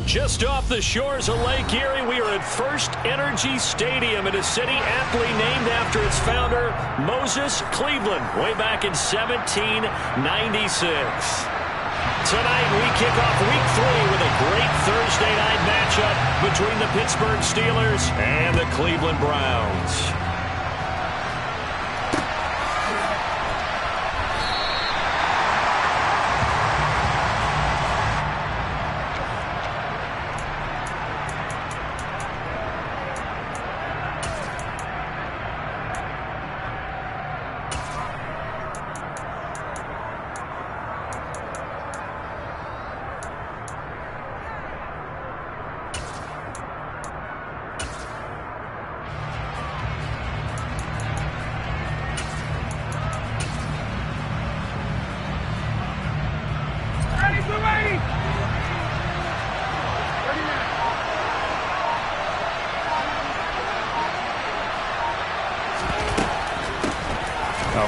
Just off the shores of Lake Erie, we are at First Energy Stadium in a city aptly named after its founder, Moses Cleveland, way back in 1796. Tonight, we kick off Week 3 with a great Thursday night matchup between the Pittsburgh Steelers and the Cleveland Browns.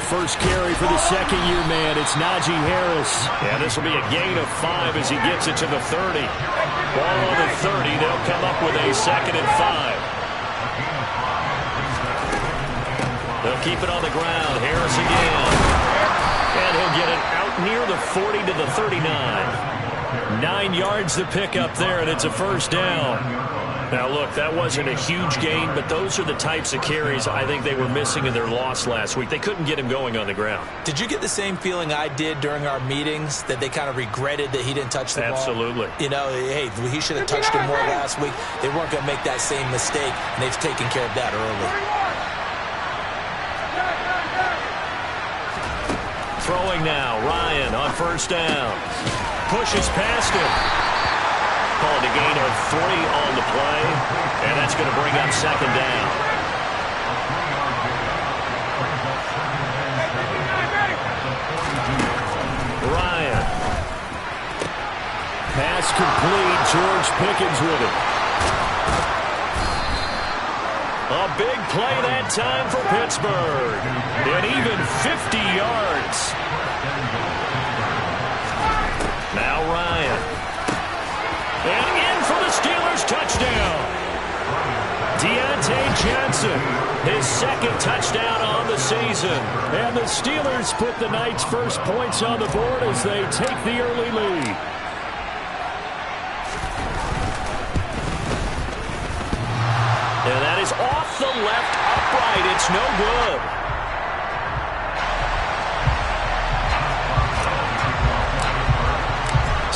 First carry for the second-year man. It's Najee Harris. Yeah, this will be a gain of 5 as he gets it to the 30. Ball on the 30. They'll come up with a 2nd and 5. They'll keep it on the ground. Harris again. And he'll get it out near the 40 to the 39. 9 yards to pick up there, and it's a first down. Now, look, that wasn't a huge gain, but those are the types of carries I think they were missing in their loss last week. They couldn't get him going on the ground. Did you get the same feeling I did during our meetings, that they kind of regretted that he didn't touch the ball? Absolutely. You know, hey, he should have touched it more last week. They weren't going to make that same mistake, and they've taken care of that early. Throwing now, Ryan on first down. Pushes past him. Called a gain of 3 on the play, and that's going to bring up 2nd down. Ryan. Pass complete. George Pickens with it. A big play that time for Pittsburgh. And even 50 yards. Now Ryan. And in for the Steelers touchdown. Deontay Johnson, his 2nd touchdown on the season. And the Steelers put the night's first points on the board as they take the early lead. And that is off the left upright. It's no good.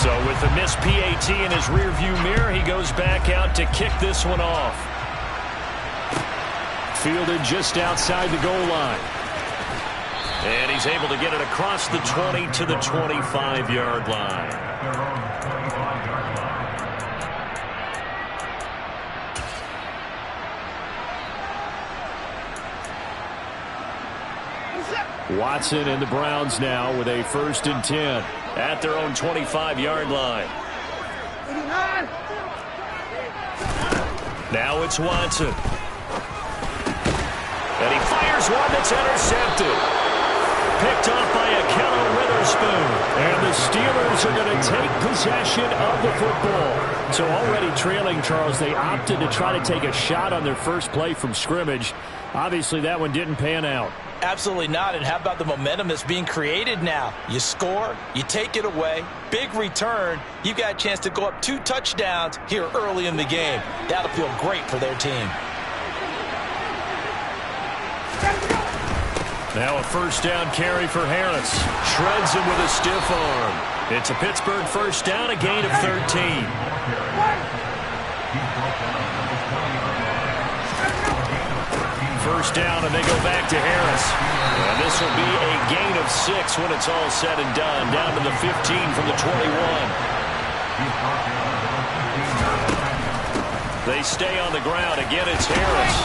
So with the missed PAT in his rearview mirror, he goes back out to kick this one off. Fielded just outside the goal line. And he's able to get it across the 20 to the 25-yard line. Watson and the Browns now with a 1st and 10. At their own 25-yard line. Now it's Watson. And he fires one that's intercepted. Picked off by Akello Witherspoon. And the Steelers are going to take possession of the football. So already trailing, Charles, they opted to try to take a shot on their first play from scrimmage. Obviously, that one didn't pan out. Absolutely not. And how about the momentum that's being created now? You score, you take it away, big return. You got a chance to go up 2 touchdowns here early in the game. That'll feel great for their team. Now a first down carry for Harris. Shreds him with a stiff arm. It's a Pittsburgh first down, a gain of 13. First down, and they go back to Harris. And this will be a gain of 6 when it's all said and done. Down to the 15 from the 21. They stay on the ground. Again, it's Harris.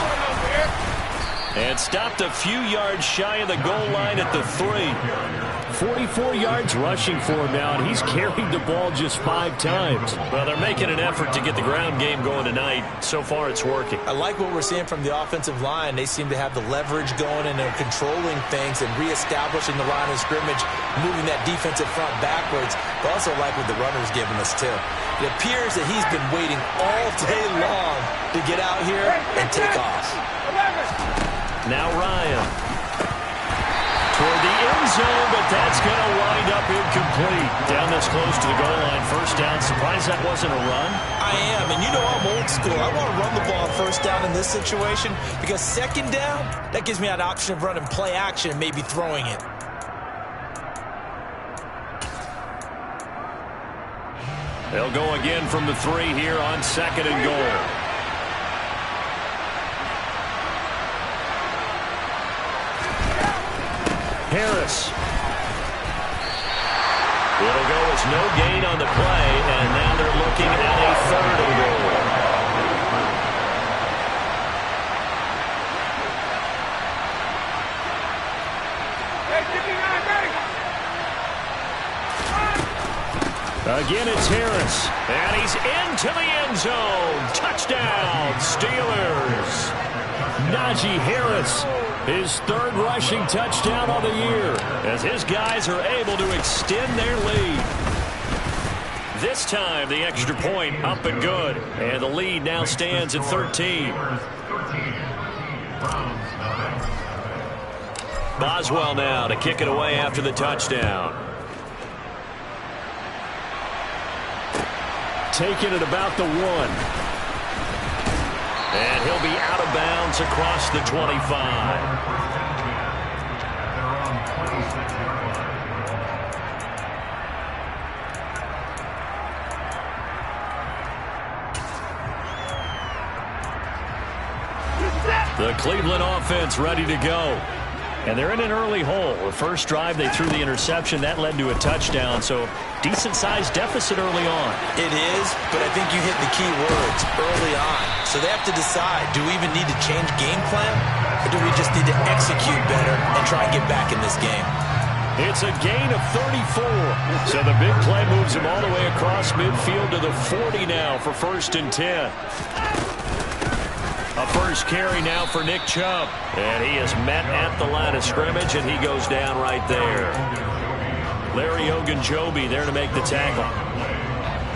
And stopped a few yards shy of the goal line at the 3. 44 yards rushing for him now, and he's carried the ball just 5 times. Well, they're making an effort to get the ground game going tonight. So far, it's working. I like what we're seeing from the offensive line. They seem to have the leverage going, and they're controlling things and reestablishing the line of scrimmage, moving that defensive front backwards. But also like what the runner's giving us, too. It appears that he's been waiting all day long to get out here and take off. Now Ryan. Toward the end zone, but that's going to wind up incomplete. Down this close to the goal line, first down. Surprised that wasn't a run? I am, and you know I'm old school. I want to run the ball on first down in this situation because second down, that gives me an option of running play action and maybe throwing it. They'll go again from the 3 here on second and goal. Harris. It'll go as no gain on the play, and now they're looking at a third and goal. Again, it's Harris. And he's into the end zone. Touchdown, Steelers. Najee Harris, his 3rd rushing touchdown of the year, as his guys are able to extend their lead. This time, the extra point up and good. And the lead now stands at 13. Boswell now to kick it away after the touchdown. Taking it about the 1. And he'll be out of bounds across the 25. The Cleveland offense ready to go. And they're in an early hole. The first drive, they threw the interception. That led to a touchdown. So decent-sized deficit early on. It is, but I think you hit the key words early on. So they have to decide, do we even need to change game plan? Or do we just need to execute better and try and get back in this game? It's a gain of 34. So the big play moves him all the way across midfield to the 40 now for 1st and 10. A first carry now for Nick Chubb. And he is met at the line of scrimmage, and he goes down right there. Larry Ogunjobi there to make the tackle.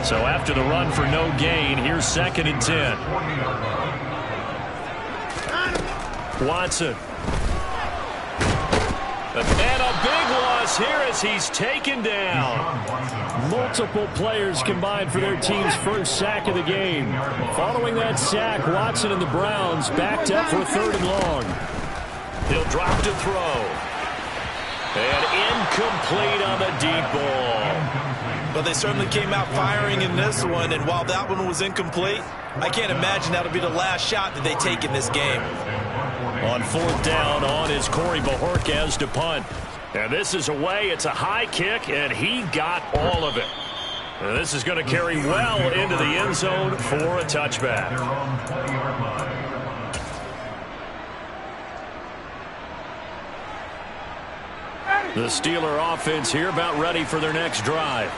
So after the run for no gain, here's 2nd and 10. Watson. And a big loss here as he's taken down. Multiple players combined for their team's first sack of the game. Following that sack, Watson and the Browns backed up for 3rd and long. He'll drop to throw. And incomplete on the deep ball. But they certainly came out firing in this one, and while that one was incomplete, I can't imagine that'll be the last shot that they take in this game. On 4th down, on is Corey Bojorquez to punt. And this is away. It's a high kick, and he got all of it. And this is going to carry well into the end zone for a touchback. The Steeler offense here about ready for their next drive.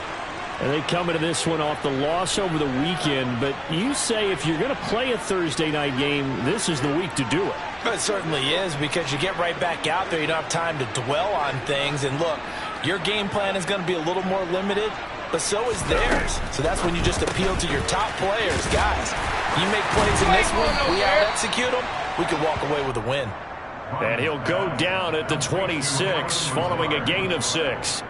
And they come into this one off the loss over the weekend. But you say if you're going to play a Thursday night game, this is the week to do it. It certainly is, because you get right back out there. You don't have time to dwell on things. And look, your game plan is going to be a little more limited, but so is theirs. So that's when you just appeal to your top players. Guys, you make plays in this one, we out-execute them, we can walk away with a win. And he'll go down at the 26 following a gain of 6.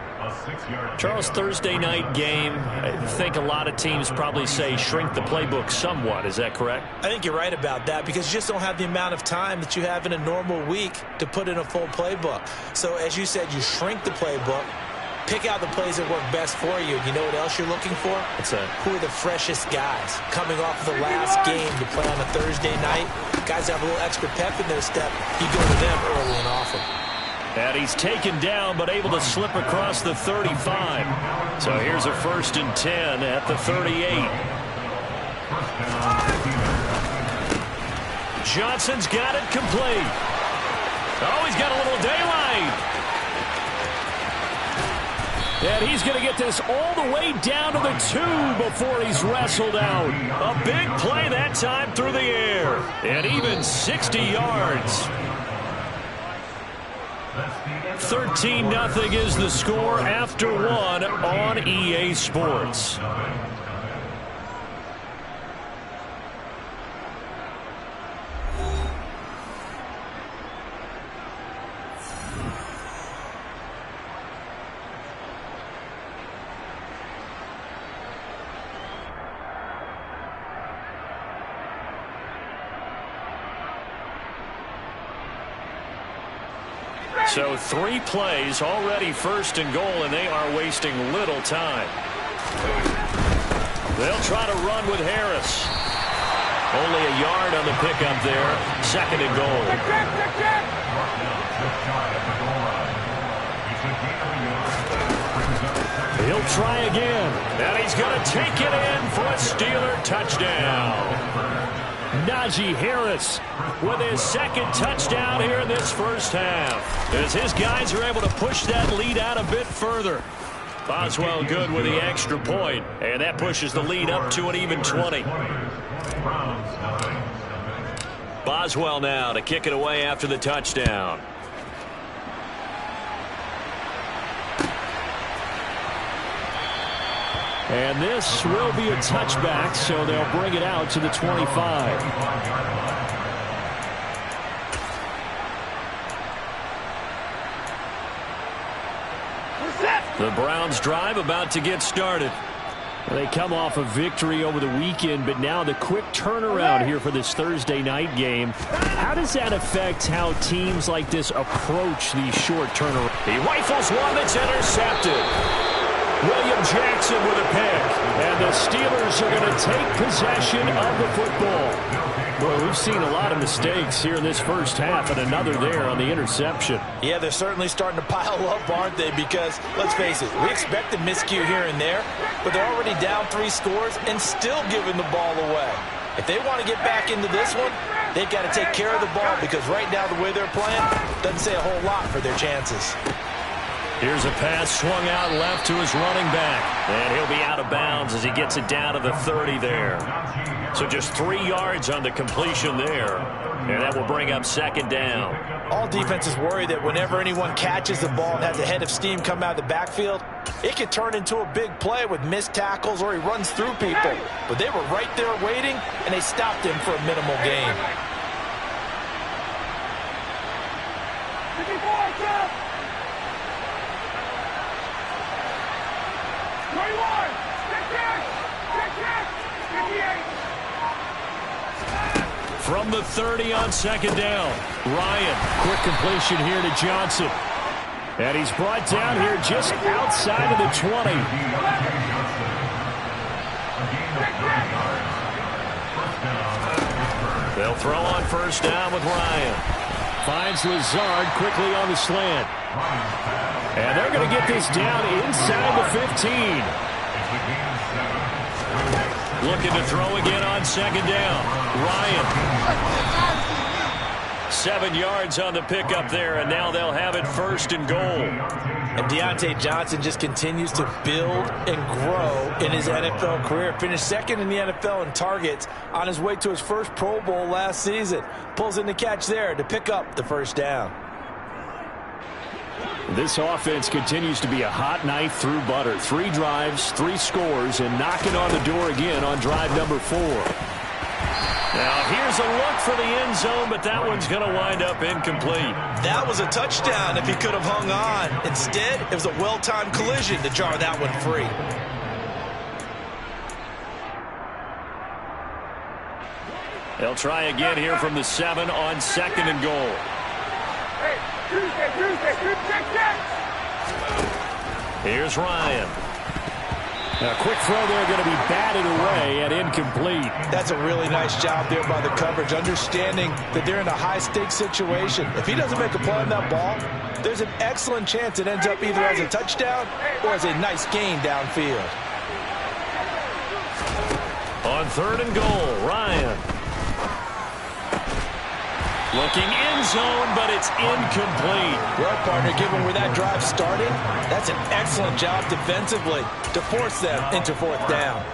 Charles, Thursday night game, I think a lot of teams probably say shrink the playbook somewhat. Is that correct? I think you're right about that, because you just don't have the amount of time that you have in a normal week to put in a full playbook. So as you said, you shrink the playbook, pick out the plays that work best for you. You know what else you're looking for? What's that? Who are the freshest guys coming off of the last game to play on a Thursday night? Guys have a little extra pep in their step. You go to them early and often. And he's taken down, but able to slip across the 35. So here's a 1st and 10 at the 38. Johnson's got it complete. Oh, he's got a little daylight. And he's going to get this all the way down to the 2 before he's wrestled out. A big play that time through the air. And even 60 yards. 13-0 is the score after 1 on EA Sports. So 3 plays already 1st and goal, and they are wasting little time. They'll try to run with Harris. Only a yard on the pickup there. 2nd and goal. He'll try again. And he's going to take it in for a Steeler touchdown. Najee Harris with his 2nd touchdown here in this first half. As his guys are able to push that lead out a bit further. Boswell good with the extra point, and that pushes the lead up to an even 20. Boswell now to kick it away after the touchdown. And this will be a touchback, so they'll bring it out to the 25. The Browns drive about to get started. They come off a victory over the weekend, but now the quick turnaround here for this Thursday night game. How does that affect how teams like this approach these short turnarounds? He rifles one that's intercepted. William Jackson with a pick. And the Steelers are going to take possession of the football. Boy, we've seen a lot of mistakes here in this first half, and another there on the interception. Yeah, they're certainly starting to pile up, aren't they? Because, let's face it, we expected miscue here and there, but they're already down 3 scores and still giving the ball away. If they want to get back into this one, they've got to take care of the ball, because right now the way they're playing doesn't say a whole lot for their chances. Here's a pass swung out left to his running back. And he'll be out of bounds as he gets it down to the 30 there. So just 3 yards on the completion there. And that will bring up 2nd down. All defenses worry that whenever anyone catches the ball and has a head of steam come out of the backfield, it could turn into a big play with missed tackles or he runs through people. But they were right there waiting, and they stopped him for a minimal gain. From the 30 on 2nd down. Ryan. Quick completion here to Johnson. And he's brought down here just outside of the 20. They'll throw on 1st down with Ryan. Finds Lazard quickly on the slant. And they're going to get this down inside the 15. Looking to throw again on 2nd down. Ryan. 7 yards on the pickup there, and now they'll have it 1st and goal. And Deontay Johnson just continues to build and grow in his NFL career. Finished 2nd in the NFL in targets on his way to his first Pro Bowl last season. Pulls in the catch there to pick up the 1st down. This offense continues to be a hot knife through butter. 3 drives, 3 scores, and knocking on the door again on drive number 4. Now here's a look for the end zone, but that one's going to wind up incomplete. That was a touchdown if he could have hung on. Instead, it was a well-timed collision to jar that one free. They'll try again here from the 7 on 2nd and goal. Here's Ryan. A quick throw there going to be batted away and incomplete. That's a really nice job there by the coverage, understanding that they're in a high-stakes situation. If he doesn't make a play on that ball, there's an excellent chance it ends up either as a touchdown or as a nice gain downfield. On 3rd and goal, Ryan. Looking in zone, but it's incomplete. Well, partner, given where that drive started, that's an excellent job defensively to force them into fourth down.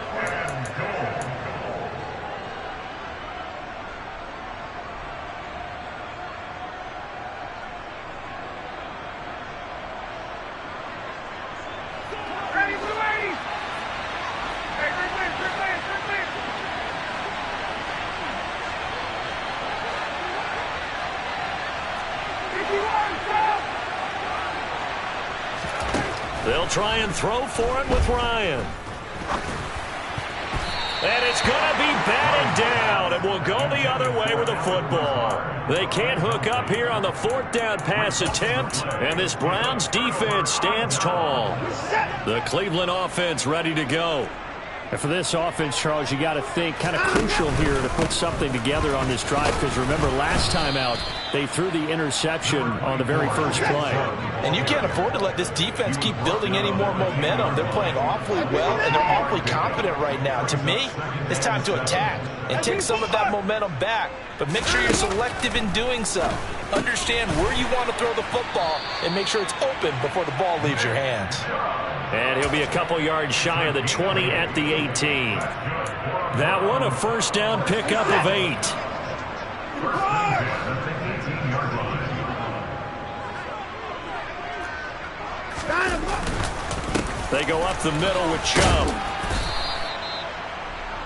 They'll try and throw for it with Ryan. And it's going to be batted down, and will go the other way with the football. They can't hook up here on the fourth down pass attempt, and this Browns defense stands tall. The Cleveland offense ready to go. And for this offense, Charles, you got to think kind of crucial here to put something together on this drive, because remember last time out they threw the interception on the very first play. And you can't afford to let this defense keep building any more momentum. They're playing awfully well, and they're awfully confident right now. To me, it's time to attack and take some of that momentum back, but make sure you're selective in doing so. Understand where you want to throw the football and make sure it's open before the ball leaves your hands. And he'll be a couple yards shy of the 20 at the 18. That one a first down pickup of 8. They go up the middle with Chubb.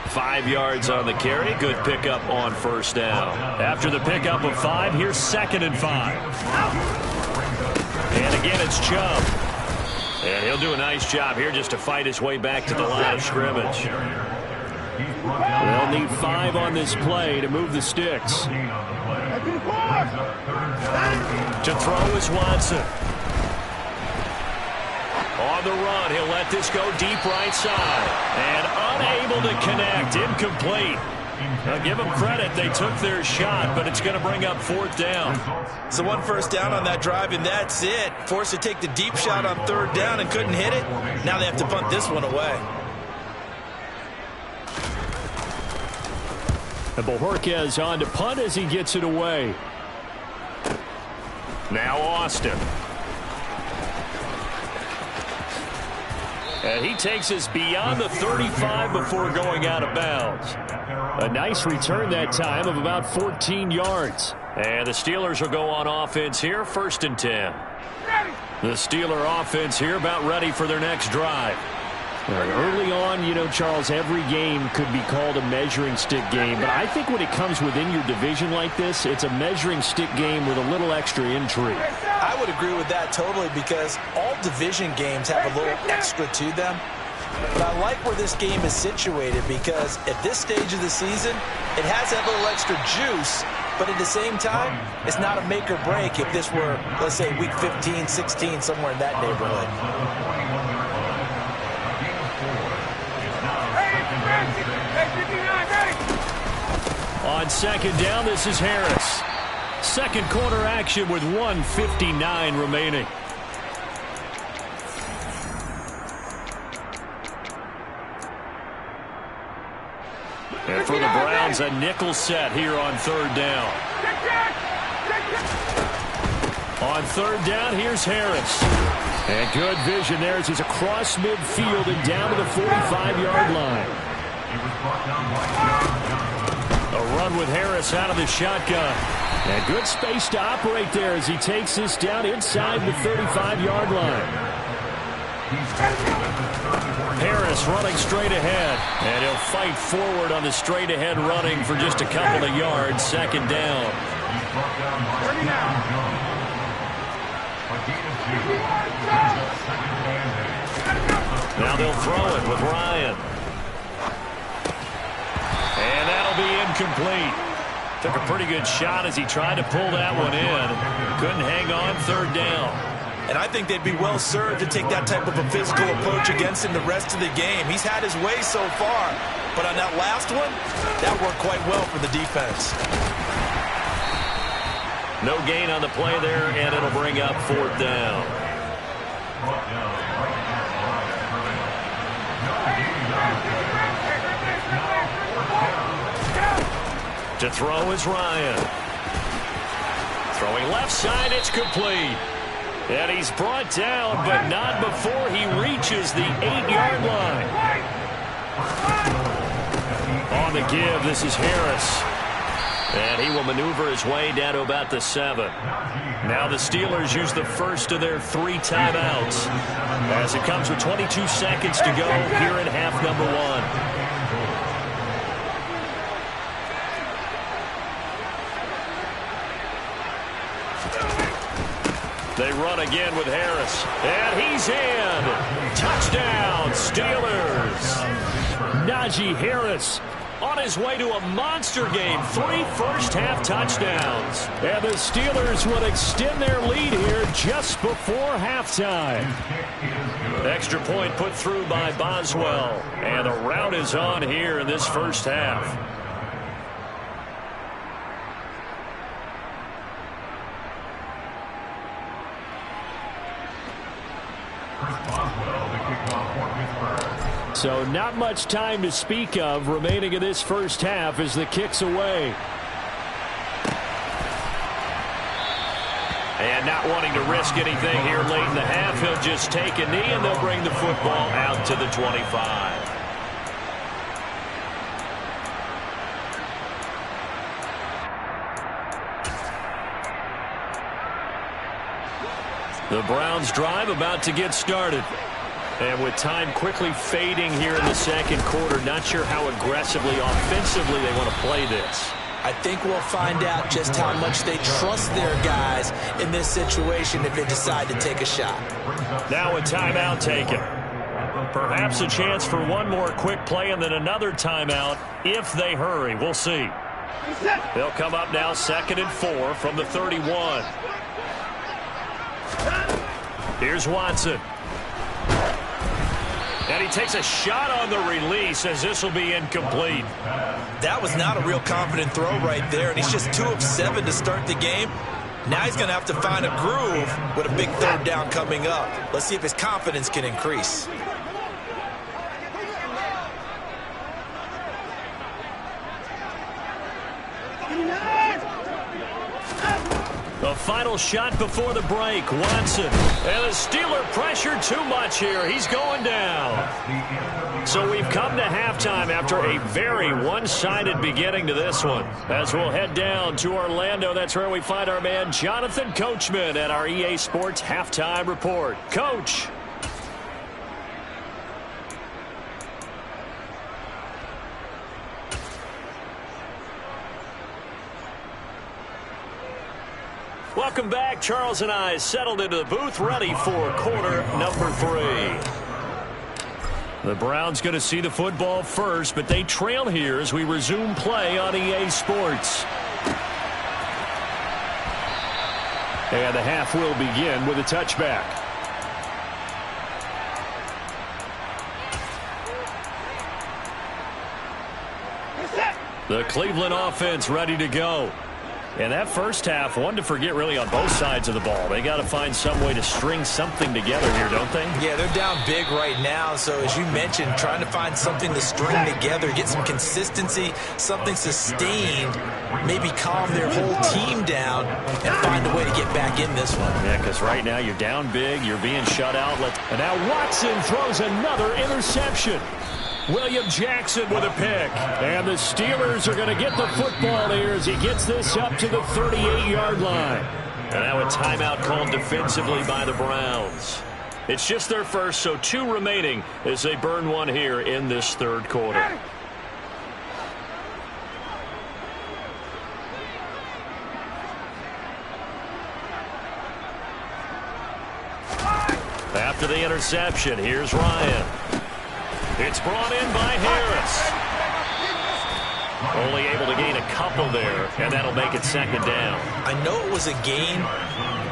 5 yards on the carry. Good pickup on first down. After the pickup of 5, here's 2nd and 5. And again, it's Chubb. And he'll do a nice job here just to fight his way back to the line of scrimmage. They'll need 5 on this play to move the sticks. To throw is Watson. On the run, he'll let this go deep right side. And unable to connect, incomplete. Now give them credit, they took their shot, but it's going to bring up fourth down. So one first down on that drive, and that's it. Forced to take the deep shot on third down and couldn't hit it. Now they have to punt this one away. And Bojorquez on to punt as he gets it away. Now Austin. And he takes us beyond the 35 before going out of bounds. A nice return that time of about 14 yards. And the Steelers will go on offense here, 1st and 10. The Steeler offense here about ready for their next drive. Early on, you know, Charles, every game could be called a measuring stick game. But I think when it comes within your division like this, it's a measuring stick game with a little extra intrigue. I would agree with that totally, because all division games have a little extra to them. But I like where this game is situated, because at this stage of the season, it has that little extra juice. But at the same time, it's not a make or break if this were, let's say, week 15, 16, somewhere in that neighborhood. On 2nd down, this is Harris. Second quarter action with 1:59 remaining. And for the Browns, a nickel set here on 3rd down. On 3rd down, here's Harris. And good vision there as he's across midfield and down to the 45-yard line. A run with Harris out of the shotgun. And good space to operate there as he takes this down inside the 35-yard line. Harris running straight ahead. And he'll fight forward on the straight ahead running for just a couple of yards. 2nd down. Now they'll throw it with Ryan. And that'll be incomplete. Took a pretty good shot as he tried to pull that one in. Couldn't hang on, 3rd down. And I think they'd be well served to take that type of a physical approach against him the rest of the game. He's had his way so far, but on that last one, that worked quite well for the defense. No gain on the play there, and it'll bring up 4th down. To throw is Ryan. Throwing left side, it's complete. And he's brought down, but not before he reaches the 8-yard line. On the give, this is Harris. And he will maneuver his way down to about the 7. Now the Steelers use the first of their 3 timeouts as it comes with 22 seconds to go here in half number 1. They run again with Harris. And he's in. Touchdown, Steelers. Najee Harris on his way to a monster game. 3 first-half touchdowns. And the Steelers would extend their lead here just before halftime. Extra point put through by Boswell. And the rout is on here in this first half. So not much time to speak of remaining in this first half as the kick's away. And not wanting to risk anything here late in the half, he'll just take a knee and they'll bring the football out to the 25. The Browns drive about to get started. And with time quickly fading here in the second quarter, not sure how aggressively, offensively they want to play this. I think we'll find out just how much they trust their guys in this situation if they decide to take a shot. Now a timeout taken. Perhaps a chance for one more quick play and then another timeout if they hurry. We'll see. They'll come up now 2nd and 4 from the 31. Here's Watson. And he takes a shot on the release as this will be incomplete. That was not a real confident throw right there, and he's just 2 of 7 to start the game. Now he's going to have to find a groove with a big 3rd down coming up. Let's see if his confidence can increase. The final shot before the break, Watson. And the Steeler pressure too much here. He's going down. So we've come to halftime after a very one-sided beginning to this one. As we'll head down to Orlando, that's where we find our man Jonathan Coachman at our EA Sports Halftime Report. Coach. Welcome back. Charles and I settled into the booth, ready for quarter number 3. The Browns going to see the football first, but they trail here as we resume play on EA Sports. And the half will begin with a touchback. The Cleveland offense ready to go. And that first half, one to forget really on both sides of the ball. They got to find some way to string something together here, don't they? Yeah, they're down big right now. So as you mentioned, trying to find something to string together, get some consistency, something sustained, maybe calm their whole team down and find a way to get back in this one. Yeah, because right now you're down big, you're being shut out. And now Watson throws another interception. William Jackson with a pick. And the Steelers are going to get the football here as he gets this up to the 38-yard line. And now a timeout called defensively by the Browns. It's just their first, so 2 remaining as they burn one here in this third quarter. After the interception, here's Ryan. It's brought in by Harris. Only able to gain a couple there, and that'll make it 2nd down. I know it was a gain,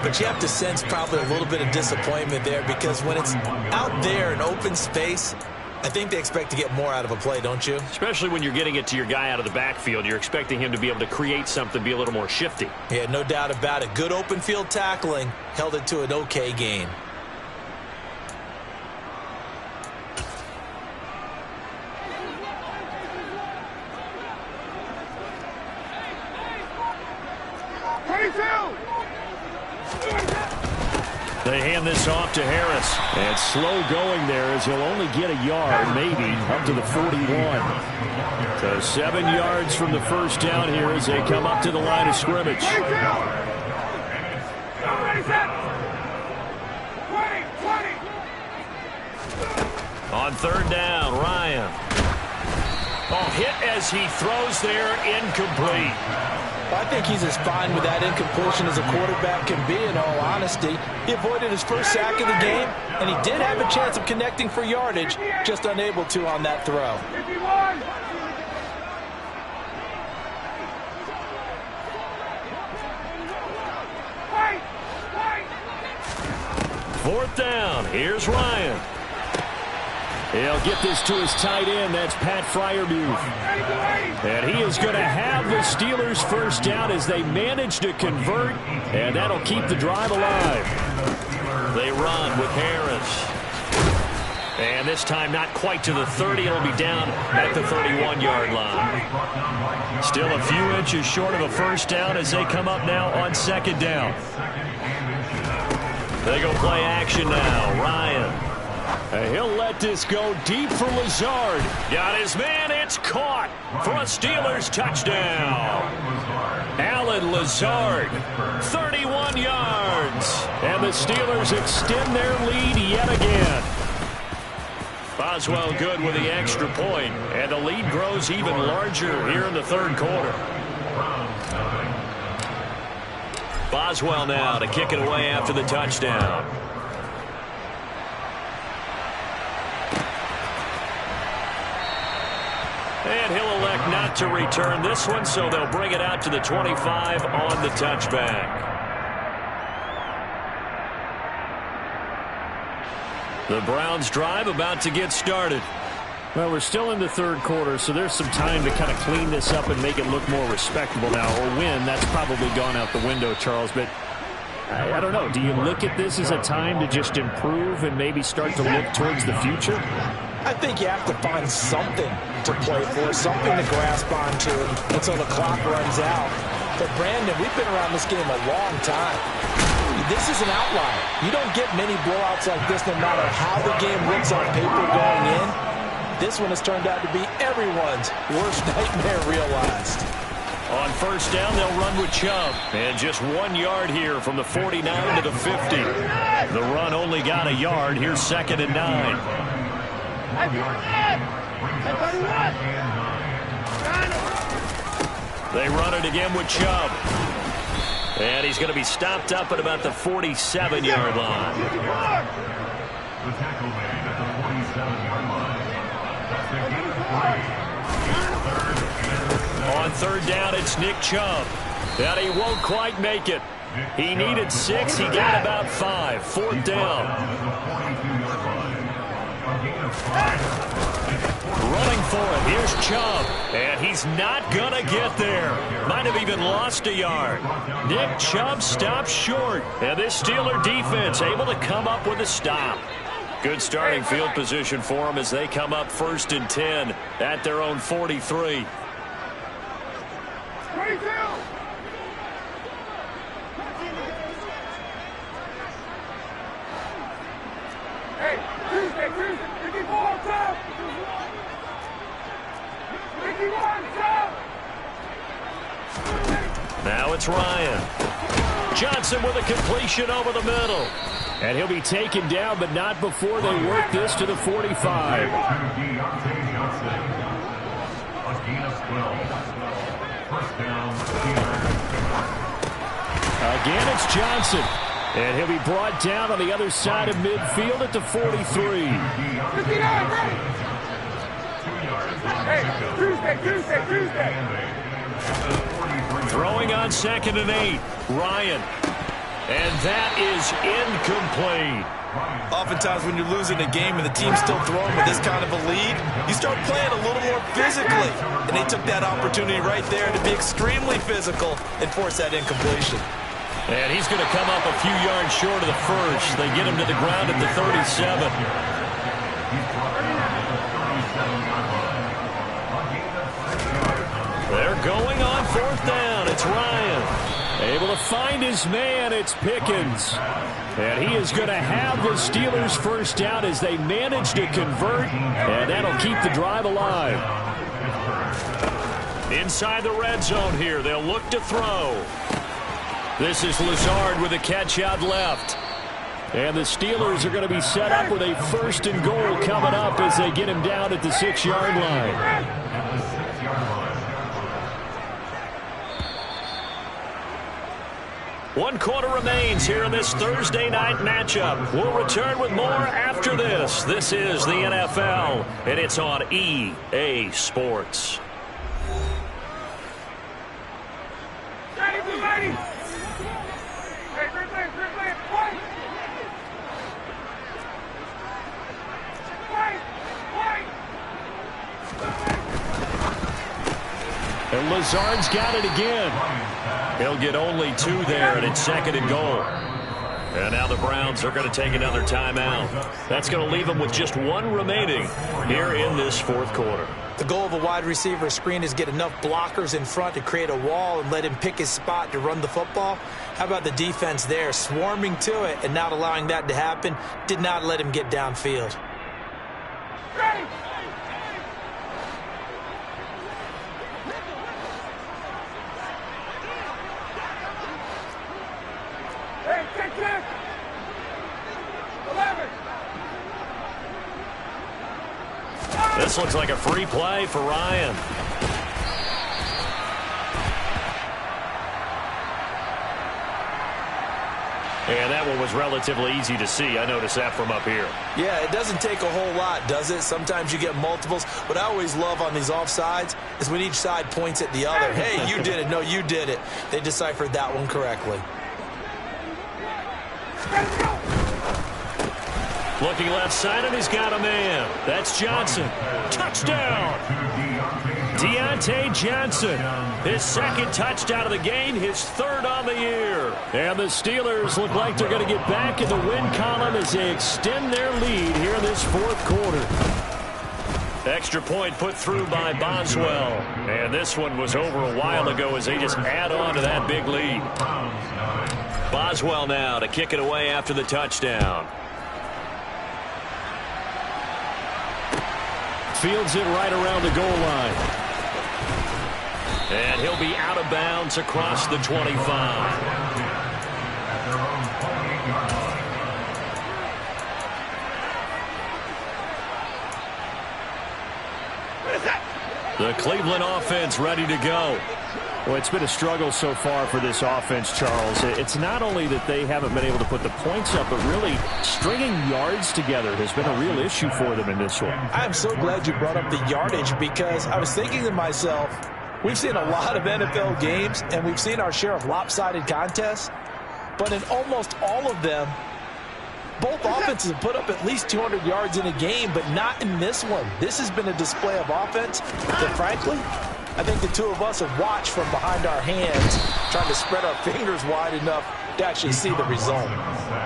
but you have to sense probably a little bit of disappointment there because when it's out there in open space, I think they expect to get more out of a play, don't you? Especially when you're getting it to your guy out of the backfield. You're expecting him to be able to create something, be a little more shifty. Yeah, no doubt about it. Good open field tackling held it to an okay gain. They hand this off to Harris. And slow going there as he'll only get a yard, maybe, up to the 41. So 7 yards from the first down here as they come up to the line of scrimmage. On third down, Ryan. Oh, hit as he throws there, incomplete. I think he's as fine with that incompletion as a quarterback can be, in all honesty. He avoided his first sack of the game, and he did have a chance of connecting for yardage, just unable to on that throw. Fourth down, here's Ryan. He'll get this to his tight end. That's Pat Freiermuth. And he is going to have the Steelers first down as they manage to convert, and that'll keep the drive alive. They run with Harris. And this time not quite to the 30. It'll be down at the 31-yard line. Still a few inches short of a first down as they come up now on second down. They go play action now. Ryan. And he'll let this go deep for Lazard. Got his man. It's caught for a Steelers touchdown. Alan Lazard, 31 yards. And the Steelers extend their lead yet again. Boswell good with the extra point, and the lead grows even larger here in the third quarter. Boswell now to kick it away after the touchdown. And he'll elect not to return this one, so they'll bring it out to the 25 on the touchback. The Browns drive about to get started. Well, we're still in the third quarter, so there's some time to kind of clean this up and make it look more respectable now. Or win, that's probably gone out the window, Charles. But I don't know. Do you look at this as a time to just improve and maybe start to look towards the future? I think you have to find something to play for, something to grasp onto until the clock runs out. But, Brandon, we've been around this game a long time. This is an outlier. You don't get many blowouts like this no matter how the game looks on paper going in. This one has turned out to be everyone's worst nightmare realized. On first down, they'll run with Chubb. And just 1 yard here from the 49 to the 50. The run only got a yard. Here's second and 9. They run it again with Chubb. And he's going to be stopped up at about the 47-yard line. The tackle made at the 47-yard line. On third down, it's Nick Chubb. And he won't quite make it. He needed 6. He got about 5. Fourth down. Running for it. Here's Chubb. And he's not going to get there. Might have even lost a yard. Nick Chubb stops short. And this Steeler defense able to come up with a stop. Good starting field position for them as they come up first and 10 at their own 43. Now it's Ryan. Johnson with a completion over the middle. And he'll be taken down, but not before they work this to the 45. Again, it's Johnson. And he'll be brought down on the other side of midfield at the 43. Throwing on second and 8. Ryan. And that is incomplete. Oftentimes when you're losing a game and the team's still throwing with this kind of a lead, you start playing a little more physically. And they took that opportunity right there to be extremely physical and force that incompletion. And he's going to come up a few yards short of the first. They get him to the ground at the 37. They're going on fourth down. It's Ryan. Able to find his man. It's Pickens. And he is going to have the Steelers first down as they manage to convert. And that'll keep the drive alive. Inside the red zone here. They'll look to throw. This is Lazard with a catch out left. And the Steelers are going to be set up with a 1st and goal coming up as they get him down at the 6-yard line. One quarter remains here in this Thursday night matchup. We'll return with more after this. This is the NFL, and it's on EA Sports. And Lazard's got it again. He'll get only 2 there, and it's 2nd and goal. And now the Browns are going to take another timeout. That's going to leave them with just 1 remaining here in this 4th quarter. The goal of a wide receiver screen is get enough blockers in front to create a wall and let him pick his spot to run the football. How about the defense there, swarming to it and not allowing that to happen? Did not let him get downfield. This looks like a free play for Ryan. And that one was relatively easy to see. I noticed that from up here. Yeah, it doesn't take a whole lot, does it? Sometimes you get multiples. What I always love on these offsides is when each side points at the other. Hey, you did it. No, you did it. They deciphered that one correctly. Looking left side, and he's got a man. That's Johnson. Touchdown! Deontay Johnson. His 2nd touchdown of the game, his 3rd on the year. And the Steelers look like they're going to get back in the win column as they extend their lead here in this 4th quarter. Extra point put through by Boswell. And this one was over a while ago as they just add on to that big lead. Boswell now to kick it away after the touchdown. Fields it right around the goal line. And he'll be out of bounds across the 25. The Cleveland offense ready to go. Well, it's been a struggle so far for this offense, Charles. It's not only that they haven't been able to put the points up, but really stringing yards together has been a real issue for them in this one. I'm so glad you brought up the yardage because I was thinking to myself, we've seen a lot of NFL games, and we've seen our share of lopsided contests, but in almost all of them, both offenses have put up at least 200 yards in a game, but not in this one. This has been a display of offense that, frankly, I think the two of us have watched from behind our hands, trying to spread our fingers wide enough to actually see the result.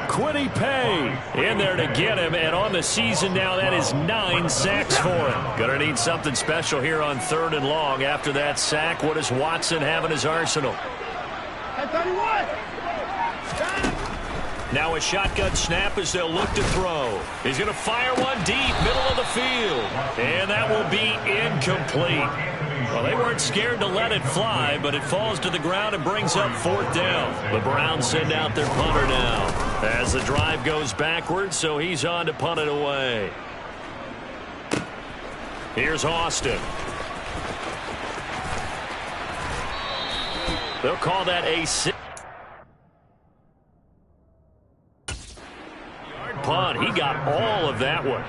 Quiddy Pay in there to get him, and on the season now, that is 9 sacks for him. Gonna need something special here on 3rd and long. After that sack, what does Watson have in his arsenal? Now a shotgun snap as they'll look to throw. He's going to fire one deep, middle of the field. And that will be incomplete. Well, they weren't scared to let it fly, but it falls to the ground and brings up 4th down. The Browns send out their punter now as the drive goes backwards, so he's on to punt it away. Here's Austin. They'll call that a 6. Punt. He got all of that one.